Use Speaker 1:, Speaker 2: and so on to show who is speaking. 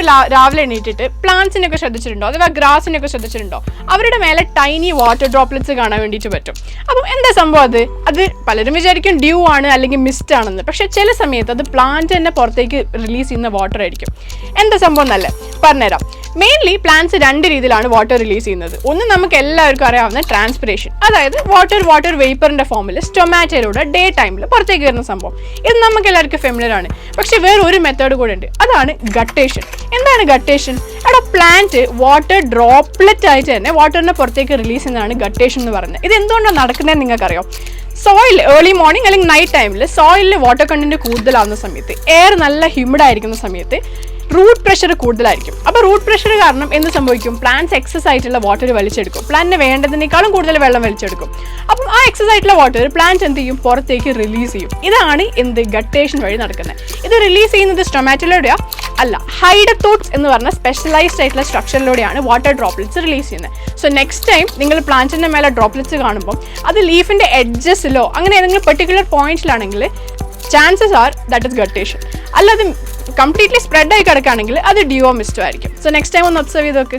Speaker 1: എല്ലാവരും രാവിലെ എണീറ്റിട്ട് പ്ലാന്റ്സിനൊക്കെ ശ്രദ്ധിച്ചിട്ടുണ്ടോ, അഥവാ ഗ്രാസിനൊക്കെ ശ്രദ്ധിച്ചിട്ടുണ്ടോ? അവരുടെ മേലെ ടൈനി വാട്ടർ ഡ്രോപ്ലെറ്റ്സ് കാണാൻ വേണ്ടിയിട്ട് പറ്റും. അപ്പം എന്താ സംഭവം? അത് പലരും വിചാരിക്കും ഡ്യൂ ആണ് അല്ലെങ്കിൽ മിസ്റ്റ് ആണെന്ന്. പക്ഷേ ചില സമയത്ത് അത് പ്ലാന്റ് തന്നെ പുറത്തേക്ക് റിലീസ് ചെയ്യുന്ന വാട്ടർ ആയിരിക്കും. എന്താ സംഭവം എന്നല്ലേ പറഞ്ഞുതരാം. മെയിൻലി പ്ലാന്റ്സ് 2 രീതിയിലാണ് വാട്ടർ റിലീസ് ചെയ്യുന്നത്. ഒന്ന് നമുക്ക് എല്ലാവർക്കും അറിയാവുന്ന ട്രാൻസ്പിറേഷൻ, അതായത് വാട്ടർ വേപ്പറിന്റെ ഫോമിൽ സ്റ്റൊമാറ്റോയിലൂടെ ഡേ ടൈമിൽ പുറത്തേക്ക് വരുന്ന സംഭവം. ഇത് നമുക്ക് എല്ലാവർക്കും ഫെമിലിയർ ആണ്. പക്ഷെ വേറെ ഒരു മെത്തേഡ് കൂടെ ഉണ്ട്, അതാണ് ഗട്ടേഷൻ. എന്താണ് ഗട്ടേഷൻ? എടാ, പ്ലാന്റ് വാട്ടർ ഡ്രോപ്ലെറ്റ് ആയിട്ട് തന്നെ വാട്ടറിനെ പുറത്തേക്ക് റിലീസ് ചെയ്യുന്നതാണ് ഗട്ടേഷൻ എന്ന് പറയുന്നത്. ഇത് എന്തുകൊണ്ടാണ് നടക്കുന്നതെന്ന് നിങ്ങൾക്കറിയാം? സോയിൽ ഏർലി മോർണിംഗ് അല്ലെങ്കിൽ നൈറ്റ് ടൈമിൽ സോയിലിൽ വാട്ടർ കണ്ടന്റ് കൂടുതലാവുന്ന സമയത്ത്, എയർ നല്ല ഹ്യൂമിഡ് ആയിരിക്കുന്ന സമയത്ത് റൂട്ട് പ്രഷർ കൂടുതലായിരിക്കും. അപ്പോൾ റൂട്ട് പ്രഷർ കാരണം എന്ത് സംഭവിക്കും? പ്ലാന്റ്സ് എക്സസ് ആയിട്ടുള്ള വാട്ടർ വലിച്ചെടുക്കും. പ്ലാന്റിന് വേണ്ടതിനേക്കാളും കൂടുതൽ വെള്ളം വലിച്ചെടുക്കും. അപ്പം ആ എക്സസ് ആയിട്ടുള്ള വാട്ടർ പ്ലാന്റ് എന്ത് ചെയ്യും? പുറത്തേക്ക് റിലീസ് ചെയ്യും. ഇതാണ് ഗട്ടേഷൻ വഴി നടക്കുന്നത്. ഇത് റിലീസ് ചെയ്യുന്നത് സ്റ്റൊമാറ്റോയിലൂടെയാ? അല്ല, ഹൈഡത്തോട്സ് എന്ന് പറഞ്ഞ സ്പെഷ്യലൈസ്ഡ് ആയിട്ടുള്ള സ്ട്രക്ചറിലൂടെയാണ് വാട്ടർ ഡ്രോപ്ലെറ്റ്സ് റിലീസ് ചെയ്യുന്നത്. സോ നെക്സ്റ്റ് ടൈം നിങ്ങൾ പ്ലാന്റിന്റെ മേലെ ഡ്രോപ്ലെറ്റ്സ് കാണുമ്പോൾ അത് ലീഫിന്റെ എഡ്ജസിലോ അങ്ങനെ ഏതെങ്കിലും പെർട്ടിക്കുലർ പോയിന്റ്സിലാണെങ്കിൽ chances are that is guttation. അല്ലാതെ കംപ്ലീറ്റ്ലി സ്പ്രെഡ് ആയി കിടക്കുകയാണെങ്കിൽ അത് ഡ്യൂവോ മിസ്റ്റോ ആയിരിക്കും. സോ നെക്സ്റ്റ് ടൈം ഒന്ന് ഒബ്സർവ് ചെയ്ത് നോക്ക്.